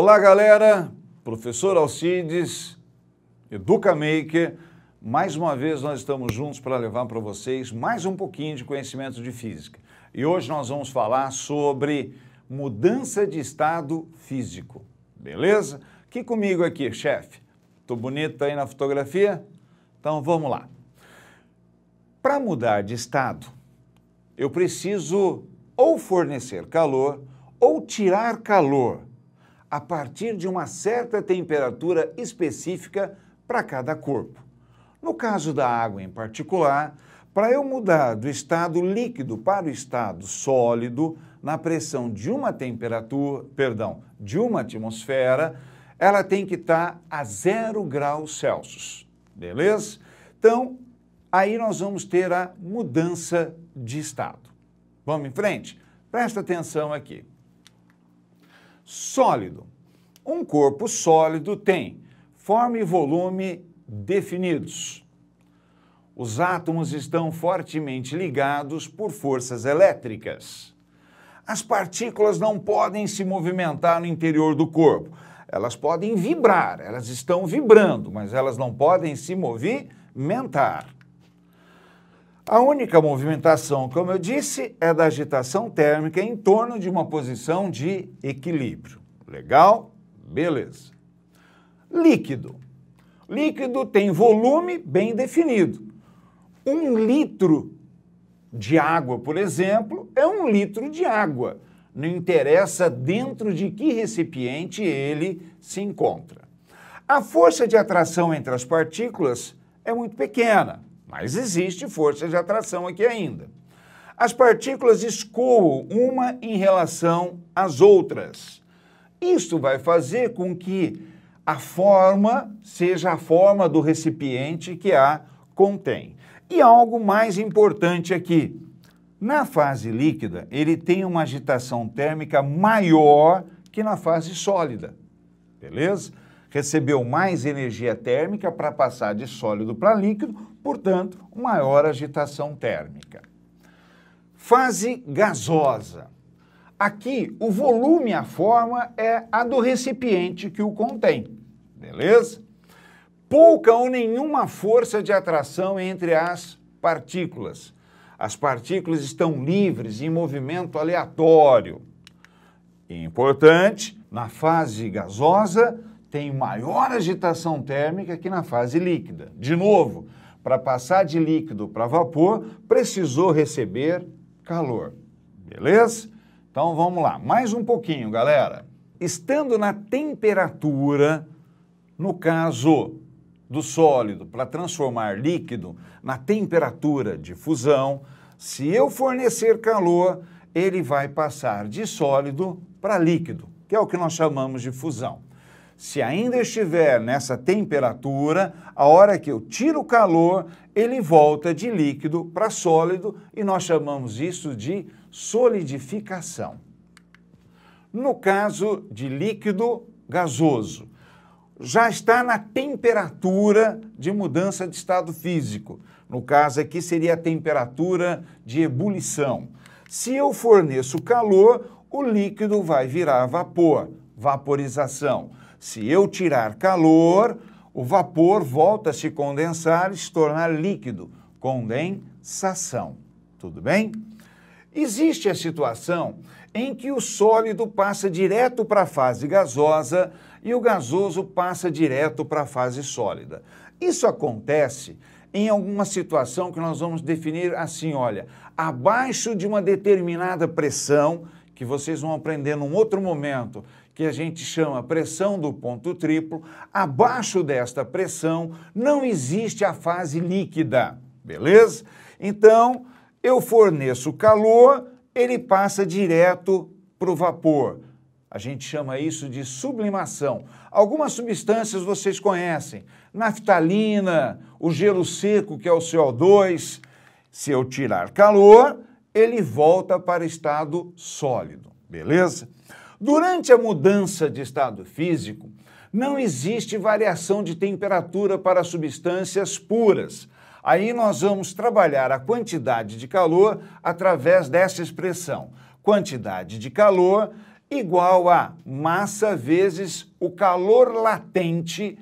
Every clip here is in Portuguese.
Olá, galera! Professor Alcides, EducaMaker. Mais uma vez nós estamos juntos para levar para vocês mais um pouquinho de conhecimento de física. E hoje nós vamos falar sobre mudança de estado físico, beleza? Aqui comigo aqui, chefe. Tô bonito aí na fotografia? Então vamos lá. Para mudar de estado, eu preciso ou fornecer calor ou tirar calor a partir de uma certa temperatura específica para cada corpo. No caso da água em particular, para eu mudar do estado líquido para o estado sólido, na pressão de uma de uma atmosfera, ela tem que estar a 0 graus Celsius, beleza? Então, aí nós vamos ter a mudança de estado. Vamos em frente? Presta atenção aqui. Sólido. Um corpo sólido tem forma e volume definidos. Os átomos estão fortemente ligados por forças elétricas. As partículas não podem se movimentar no interior do corpo. Elas podem vibrar, elas estão vibrando, mas elas não podem se movimentar. A única movimentação, como eu disse, é da agitação térmica em torno de uma posição de equilíbrio. Legal? Beleza. Líquido. Líquido tem volume bem definido. 1 litro de água, por exemplo, é 1 litro de água. Não interessa dentro de que recipiente ele se encontra. A força de atração entre as partículas é muito pequena, mas existe força de atração aqui ainda. As partículas escoam uma em relação às outras. Isto vai fazer com que a forma seja a forma do recipiente que a contém. E algo mais importante aqui, na fase líquida, ele tem uma agitação térmica maior que na fase sólida, beleza? Recebeu mais energia térmica para passar de sólido para líquido, portanto, maior agitação térmica. Fase gasosa. Aqui, o volume, a forma, é a do recipiente que o contém, beleza? Pouca ou nenhuma força de atração entre as partículas. As partículas estão livres em movimento aleatório. E importante, na fase gasosa, tem maior agitação térmica que na fase líquida. De novo, para passar de líquido para vapor, precisou receber calor. Beleza? Então vamos lá, mais um pouquinho, galera. Estando na temperatura, no caso do sólido, para transformar líquido na temperatura de fusão, se eu fornecer calor, ele vai passar de sólido para líquido, que é o que nós chamamos de fusão. Se ainda estiver nessa temperatura, a hora que eu tiro o calor, ele volta de líquido para sólido e nós chamamos isso de solidificação. No caso de líquido gasoso, já está na temperatura de mudança de estado físico. No caso aqui seria a temperatura de ebulição. Se eu forneço calor, o líquido vai virar vapor, vaporização. Se eu tirar calor, o vapor volta a se condensar e se tornar líquido, condensação. Tudo bem? Existe a situação em que o sólido passa direto para a fase gasosa e o gasoso passa direto para a fase sólida. Isso acontece em alguma situação que nós vamos definir assim, olha, abaixo de uma determinada pressão, que vocês vão aprender num outro momento, que a gente chama pressão do ponto triplo, abaixo desta pressão não existe a fase líquida, beleza? Então, eu forneço calor, ele passa direto para o vapor. A gente chama isso de sublimação. Algumas substâncias vocês conhecem, naftalina, o gelo seco, que é o CO2. Se eu tirar calor, ele volta para o estado sólido, beleza? Durante a mudança de estado físico, não existe variação de temperatura para substâncias puras. Aí nós vamos trabalhar a quantidade de calor através dessa expressão. Quantidade de calor igual a massa vezes o calor latente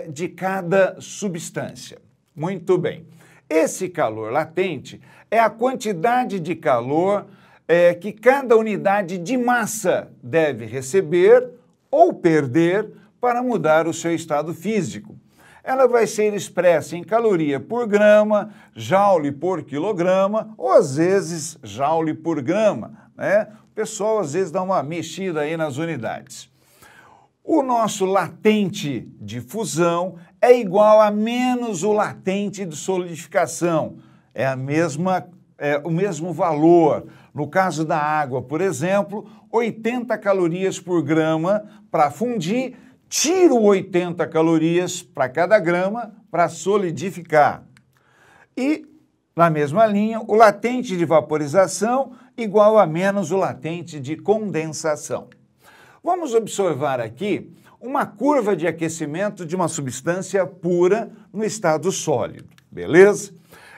de cada substância. Muito bem. Esse calor latente é a quantidade de calor que cada unidade de massa deve receber ou perder para mudar o seu estado físico. Ela vai ser expressa em caloria por grama, joule por quilograma ou às vezes joule por grama, né? O pessoal às vezes dá uma mexida aí nas unidades. O nosso latente de fusão é igual a menos o latente de solidificação. É o mesmo valor. No caso da água, por exemplo, 80 calorias por grama para fundir, tiro 80 calorias para cada grama para solidificar. E, na mesma linha, o latente de vaporização igual a menos o latente de condensação. Vamos observar aqui uma curva de aquecimento de uma substância pura no estado sólido, beleza?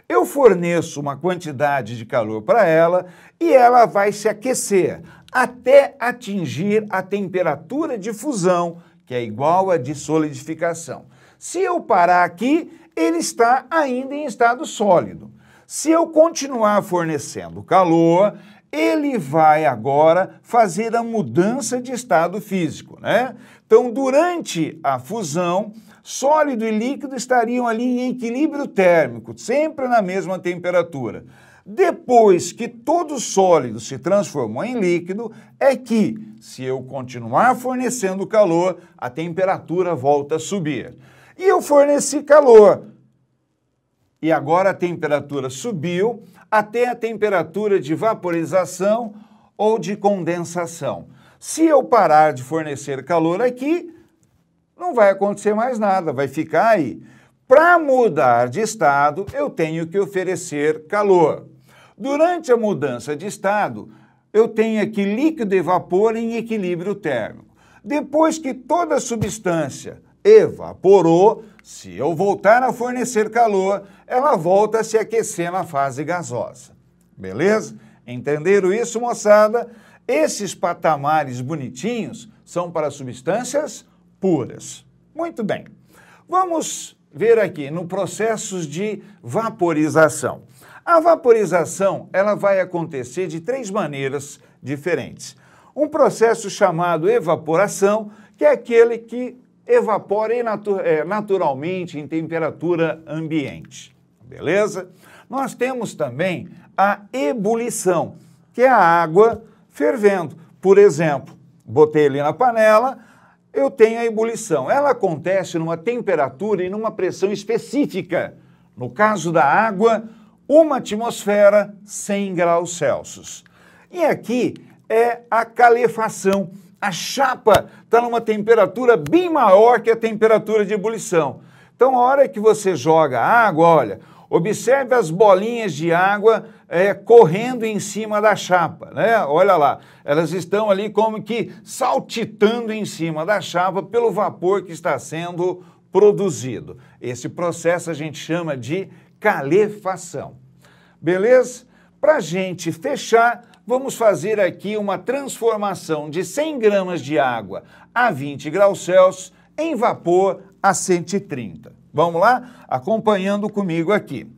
Eu forneço uma quantidade de calor para ela e ela vai se aquecer até atingir a temperatura de fusão, que é igual a de solidificação. Se eu parar aqui, ele está ainda em estado sólido. Se eu continuar fornecendo calor, ele vai agora fazer a mudança de estado físico, né? Então, durante a fusão, sólido e líquido estariam ali em equilíbrio térmico, sempre na mesma temperatura. Depois que todo sólido se transformou em líquido, é que, se eu continuar fornecendo calor, a temperatura volta a subir. E eu forneci calor. E agora a temperatura subiu até a temperatura de vaporização ou de condensação. Se eu parar de fornecer calor aqui, não vai acontecer mais nada, vai ficar aí. Para mudar de estado, eu tenho que oferecer calor. Durante a mudança de estado, eu tenho aqui líquido e vapor em equilíbrio térmico. Depois que toda a substância evaporou, se eu voltar a fornecer calor, ela volta a se aquecer na fase gasosa. Beleza? Entenderam isso, moçada? Esses patamares bonitinhos são para substâncias puras. Muito bem. Vamos ver aqui no processo de vaporização. A vaporização, ela vai acontecer de 3 maneiras diferentes. Um processo chamado evaporação, que é aquele que evapora naturalmente em temperatura ambiente. Beleza? Nós temos também a ebulição, que é a água fervendo. Por exemplo, botei ali na panela, eu tenho a ebulição. Ela acontece numa temperatura e numa pressão específica. No caso da água, 1 atmosfera, 100 graus Celsius. E aqui é a calefação. A chapa está numa temperatura bem maior que a temperatura de ebulição. Então, a hora que você joga água, olha, observe as bolinhas de água correndo em cima da chapa, né? Olha lá, elas estão ali como que saltitando em cima da chapa pelo vapor que está sendo produzido. Esse processo a gente chama de calefação. Beleza? Para a gente fechar, vamos fazer aqui uma transformação de 100 gramas de água a 20 graus Celsius em vapor a 130. Vamos lá? Acompanhando comigo aqui.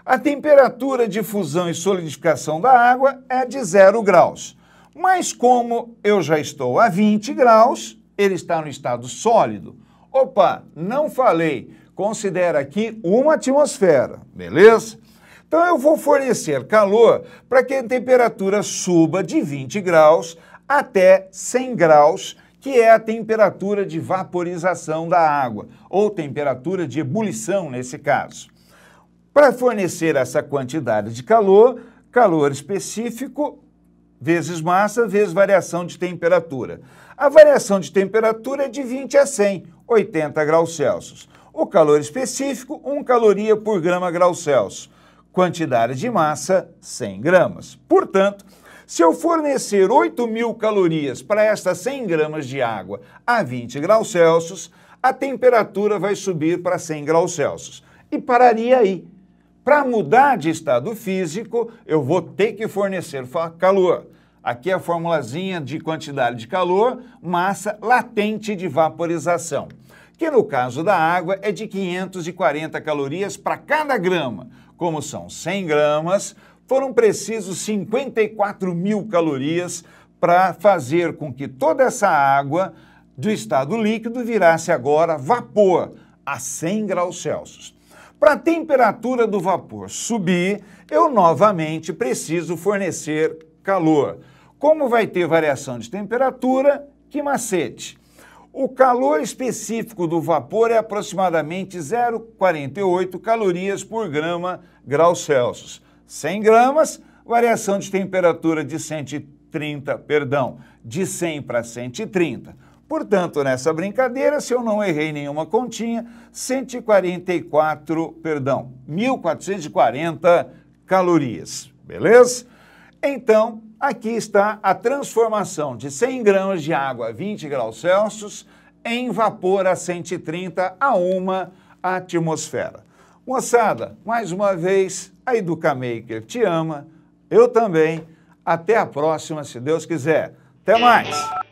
A temperatura de fusão e solidificação da água é de 0 graus. Mas como eu já estou a 20 graus, ele está no estado sólido. Opa, não falei. Considera aqui 1 atmosfera, beleza? Então eu vou fornecer calor para que a temperatura suba de 20 graus até 100 graus, que é a temperatura de vaporização da água, ou temperatura de ebulição nesse caso. Para fornecer essa quantidade de calor, calor específico vezes massa vezes variação de temperatura. A variação de temperatura é de 20 a 100, 80 graus Celsius. O calor específico, 1 caloria por grama graus Celsius. Quantidade de massa, 100 gramas. Portanto, se eu fornecer 8.000 calorias para estas 100 gramas de água a 20 graus Celsius, a temperatura vai subir para 100 graus Celsius. E pararia aí. Para mudar de estado físico, eu vou ter que fornecer calor. Aqui a formulazinha de quantidade de calor, massa latente de vaporização, que no caso da água é de 540 calorias para cada grama. Como são 100 gramas, foram precisos 54 mil calorias para fazer com que toda essa água do estado líquido virasse agora vapor a 100 graus Celsius. Para a temperatura do vapor subir, eu novamente preciso fornecer calor. Como vai ter variação de temperatura, que macete? O calor específico do vapor é aproximadamente 0,48 calorias por grau Celsius. 100 gramas, variação de temperatura de 100 para 130. Portanto, nessa brincadeira, se eu não errei nenhuma continha, 1.440 calorias, beleza? Então, aqui está a transformação de 100 gramas de água a 20 graus Celsius em vapor a 130 a 1 atmosfera. Moçada, mais uma vez, a Educamaker te ama, eu também. Até a próxima, se Deus quiser. Até mais!